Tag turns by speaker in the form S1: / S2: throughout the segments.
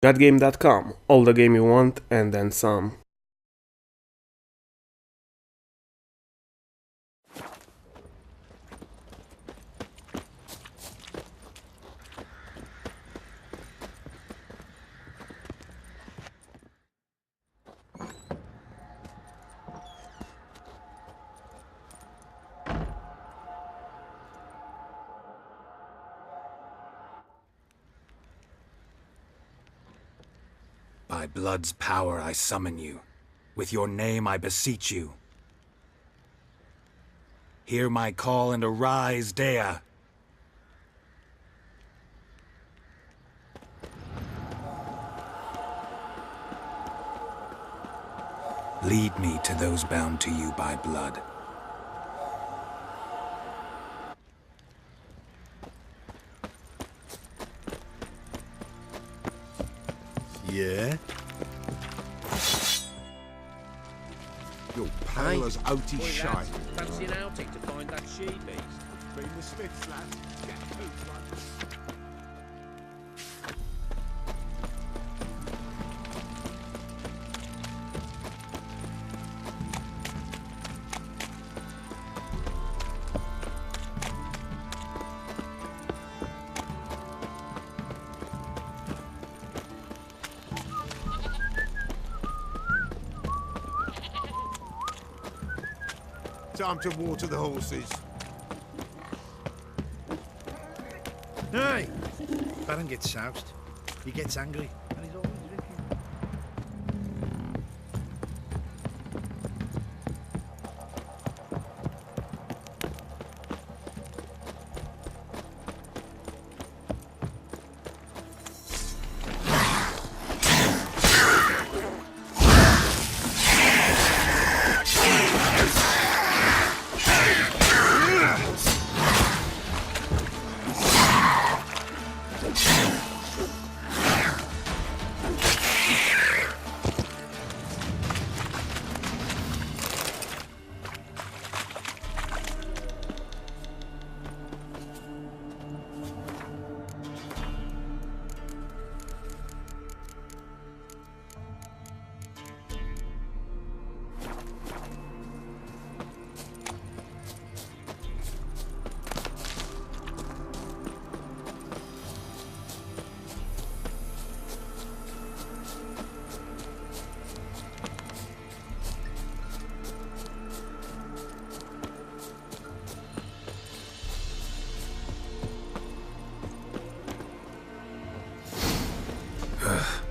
S1: Gotgame.com, all the game you want and then some.
S2: By blood's power I summon you. With your name I beseech you. Hear my call and arise, Dea. Lead me to those bound to you by blood.
S3: Yeah? You're pale as Otis shine.
S4: Fancy an outing to find that she-beast?
S3: Been the Smiths, lads. Get who's one. Time to water the horses.
S5: Hey! Baron gets soused. He gets angry, and he's always drinking.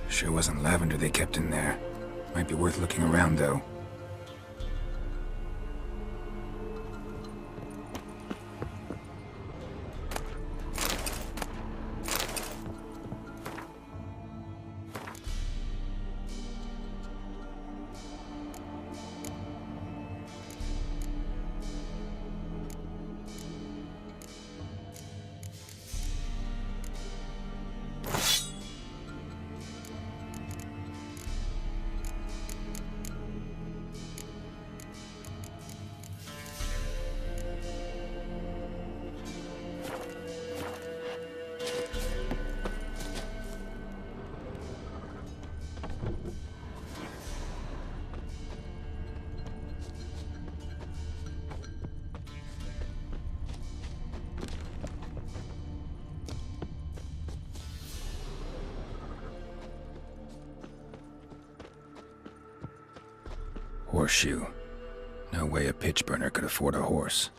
S2: Sure wasn't lavender they kept in there. Might be worth looking around, though. Horseshoe. No way a pitch burner could afford a horse.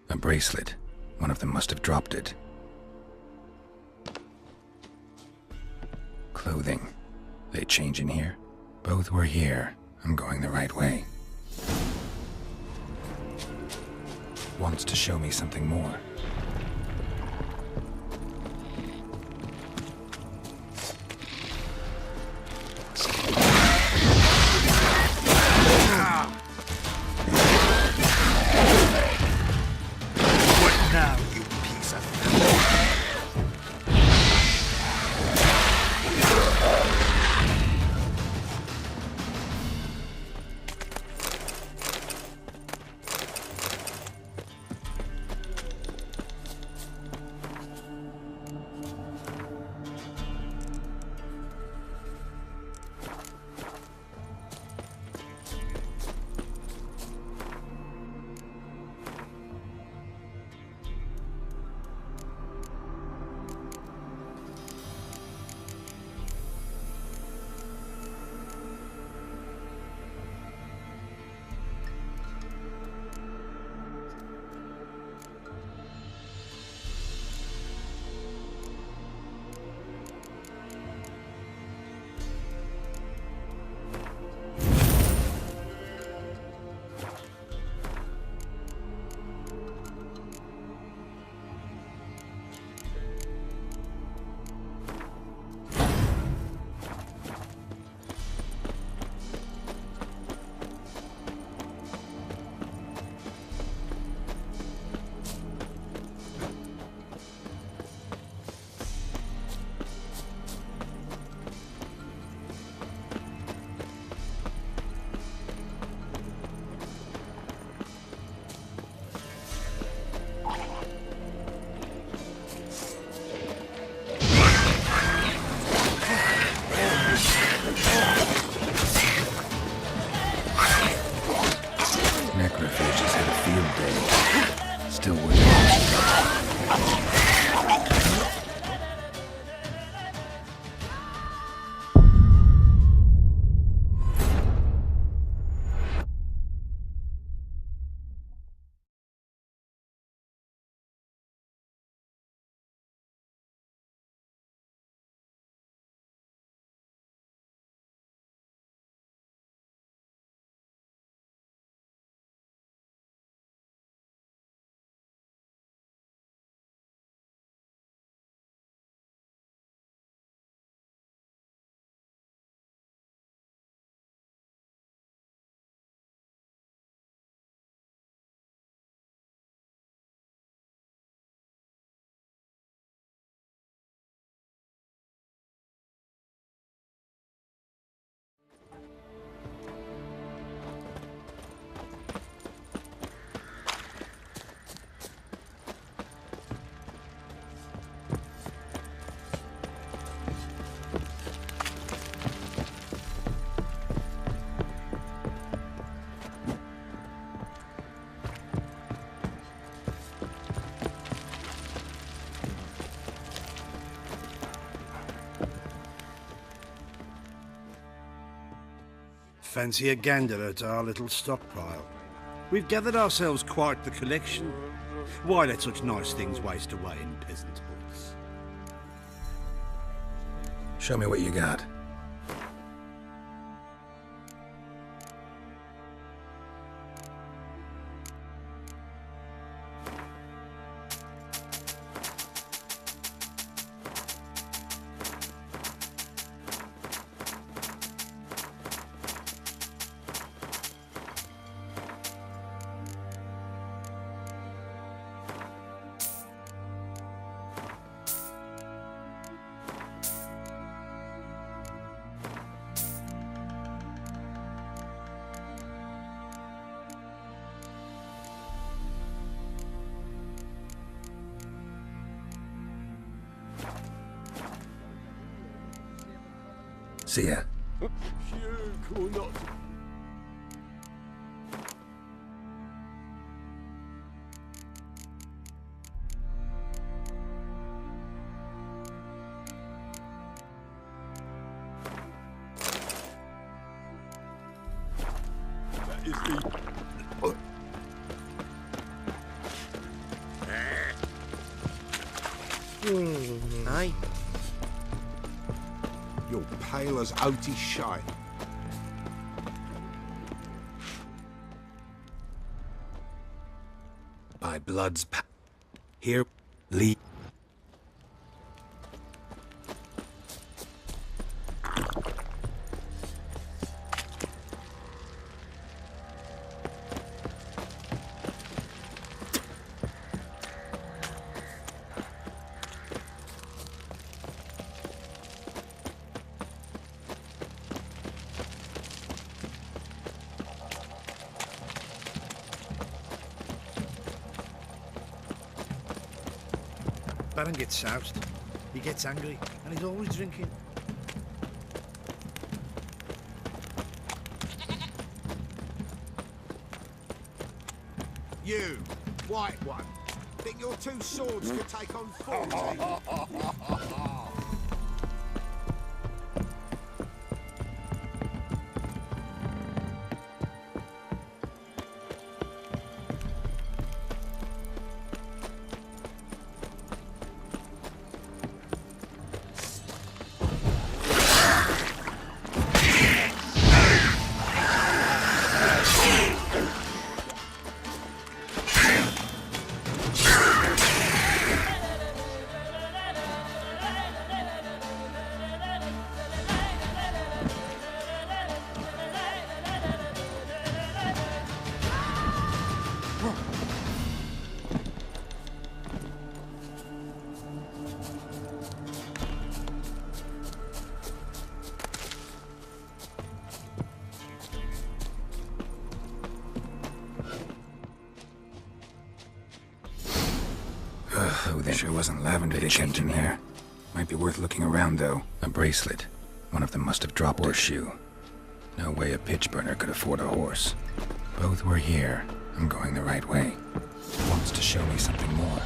S2: A bracelet. One of them must have dropped it. Clothing. They change in here? Both were here. I'm going the right way. Wants to show me something more.
S5: Fancy a gander at our little stockpile? We've gathered ourselves quite the collection. Why let such nice things waste away in peasant huts?
S2: Show me what you got. See ya.
S3: Or not. That is the...
S4: Aye.
S6: You're pale as oaty shite.
S2: By blood's here, Lee.
S5: Baron gets soused. He gets angry, and he's always drinking.
S6: You, white one. Think your two swords could take on 40?
S2: Oh, there sure wasn't lavender they kept in there. Might be worth looking around, though. A bracelet. One of them must have dropped horseshoe. No way a pitch burner could afford a horse. Both were here. I'm going the right way. Wants to show me something more.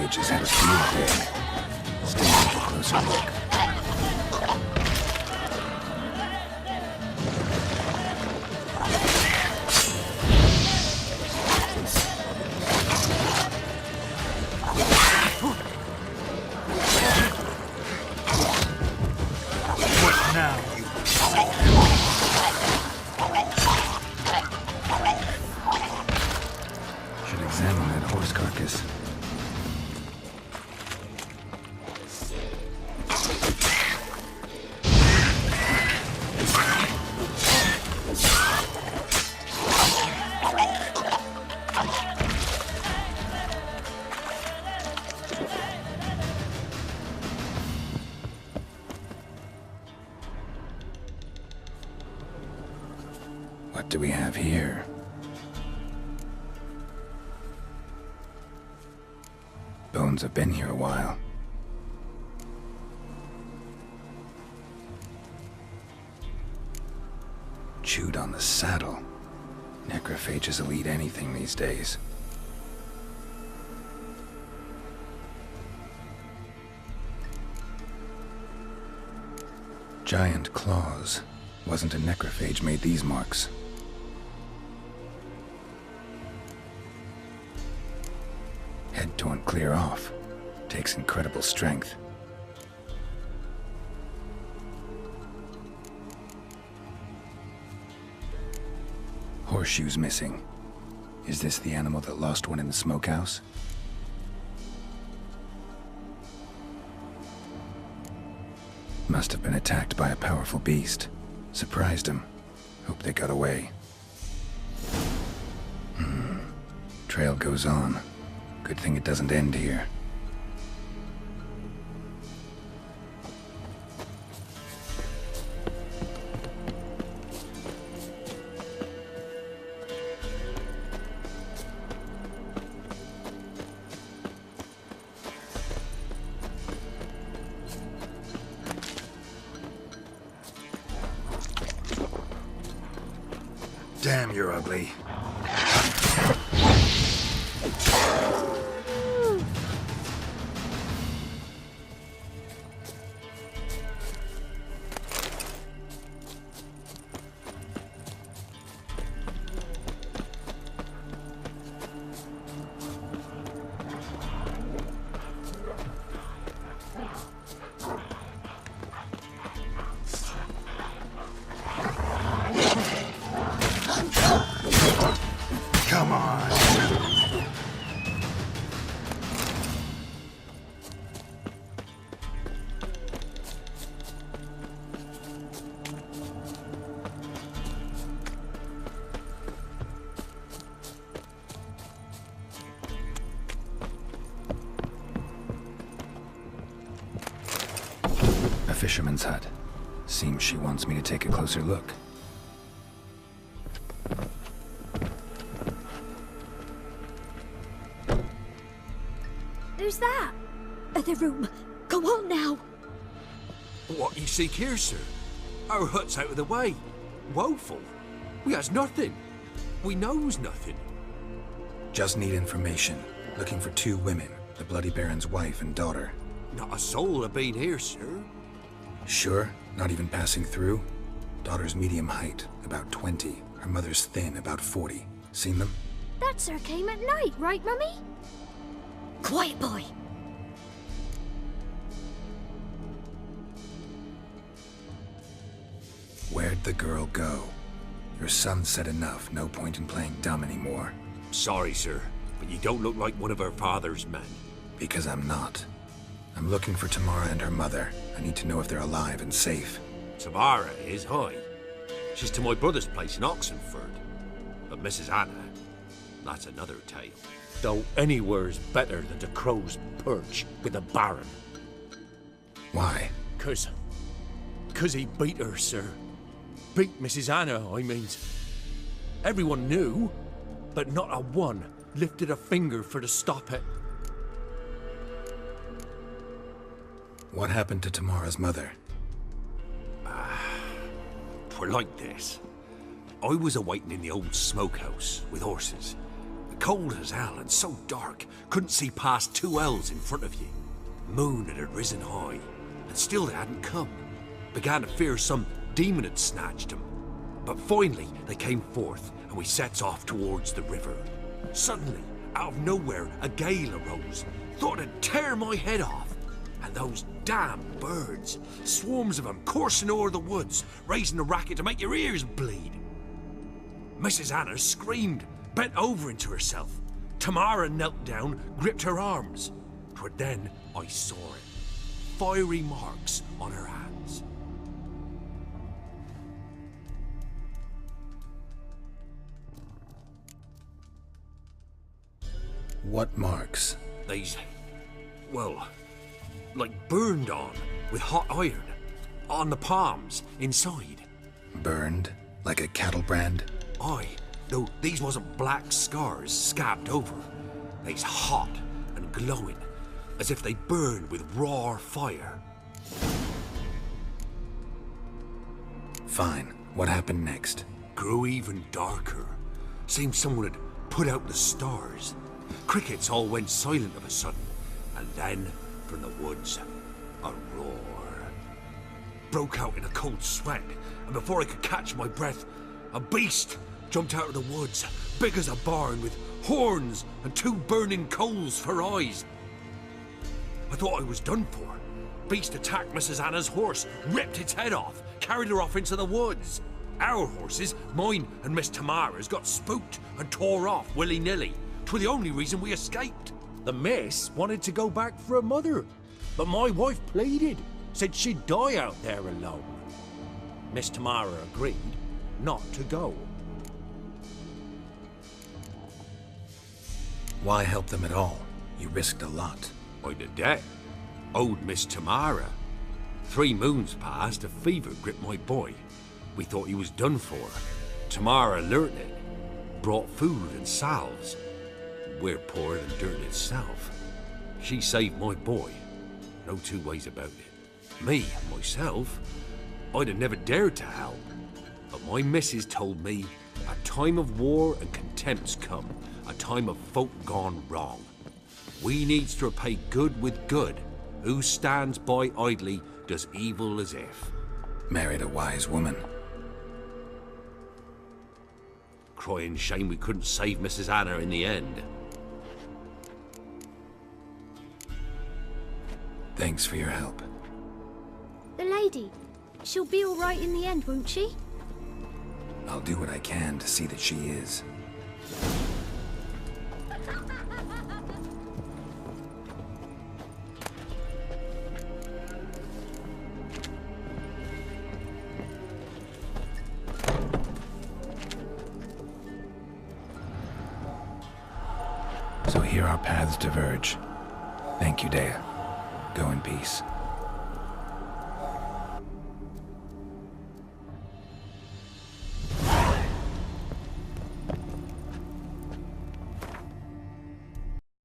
S2: necrophages had a field day. Still need a closer look.
S5: What now?
S2: Should examine that horse carcass. What do we have here? Bones have been here a while. Chewed on the saddle. Necrophages will eat anything these days. Giant claws. Wasn't a necrophage made these marks. Head torn clear off. Takes incredible strength. Horseshoes missing. Is this the animal that lost one in the smokehouse? Must have been attacked by a powerful beast. Surprised him. Hope they got away. Trail goes on. Good thing it doesn't end here. Damn, you're ugly. Come on. A fisherman's hut. Seems she wants me to take a closer look.
S7: Who's that? Other room. Go on now.
S3: What you seek here, sir? Our hut's out of the way. Woeful. We has nothing. We knows nothing.
S2: Just need information. Looking for 2 women. The Bloody Baron's wife and daughter.
S3: Not a soul have been here, sir.
S2: Sure? Not even passing through? Daughter's medium height, about 20. Her mother's thin, about 40. Seen them?
S7: That sir came at night, right, Mummy? Quiet, boy.
S2: Where'd the girl go? Your son said enough. No point in playing dumb anymore.
S3: Sorry, sir, but you don't look like one of our father's men.
S2: Because I'm not. I'm looking for Tamara and her mother. I need to know if they're alive and safe.
S3: Tamara is high. She's to my brother's place in Oxenford. But Mrs. Anna, that's another tale. Though anywhere's better than the Crow's Perch with a Baron.
S2: Why?
S3: Cause he beat her, sir. Beat Mrs. Anna, I means. Everyone knew, but not a one lifted a finger for to stop it.
S2: What happened to Tamara's mother?
S3: 'Twere like this. I was awaiting in the old smokehouse with horses. Cold as hell and so dark, couldn't see past 2 ells in front of you. Moon had risen high, and still they hadn't come. Began to fear some demon had snatched them. But finally they came forth, and we sets off towards the river. Suddenly, out of nowhere, a gale arose. Thought it'd tear my head off. And those damn birds, swarms of them coursing o'er the woods, raising a racket to make your ears bleed. Mrs. Anna screamed, bent over into herself. Tamara knelt down, gripped her arms. 'Twere then I saw it. Fiery marks on her hands.
S2: What marks?
S3: These, well, like burned on with hot iron. On the palms, inside.
S2: Burned? Like a cattle brand?
S3: Aye, though these wasn't black scars scabbed over. They's hot and glowing, as if they burned with raw fire.
S2: Fine. What happened next?
S3: Grew even darker. Seemed someone had put out the stars. Crickets all went silent of a sudden, and then, from the woods, a roar. Broke out in a cold sweat, and before I could catch my breath, a beast jumped out of the woods, big as a barn, with horns and 2 burning coals for eyes. I thought I was done for. Beast attacked Mrs. Anna's horse, ripped its head off, carried her off into the woods. Our horses, mine and Miss Tamara's, got spooked and tore off willy-nilly. 'Twere the only reason we escaped. The miss wanted to go back for her mother, but my wife pleaded, said she'd die out there alone. Miss Tamara agreed not to go.
S2: Why help them at all? You risked a lot.
S3: I'd a debt. Owed Miss Tamara. 3 moons passed, a fever gripped my boy. We thought he was done for. Tamara learnt it. Brought food and salves. We're poorer than dirt itself. She saved my boy. No 2 ways about it. Me, myself, I'd have never dared to help. But my missus told me a time of war and contempt's come. A time of folk gone wrong. We needs to repay good with good. Who stands by idly does evil as if.
S2: Married a wise woman.
S3: Crying shame we couldn't save Mrs. Anna in the end.
S2: Thanks for your help.
S7: The lady. She'll be all right in the end, won't she?
S2: I'll do what I can to see that she is. So here our paths diverge. Thank you, Dea. Go in peace.